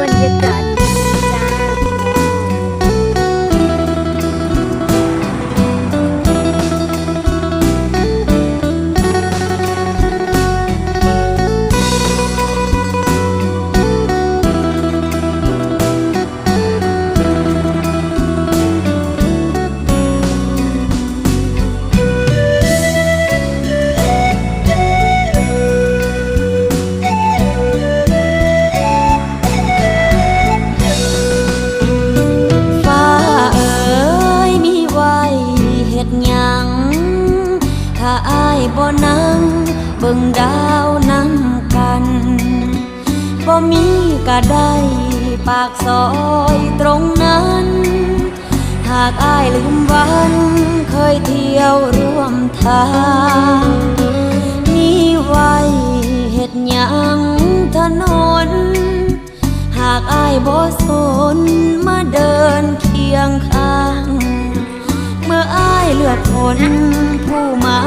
บรรยากาศดีจ้าฟ้าเอ๋ยมีไว้เฮ็ดหยังถ้าอ้ายบ่นั่งเบิ่งดาวนำกันบ่มีก็ได้ปากซอยตรงนั้นหากอ้ายลืมวันเคยเที่ยวร่วมทางมีไว้เฮ็ดหยังถนนหากอ้ายบ่สนมาเดินเคียงข้างเมื่ออ้ายเลือดฝนผู้มา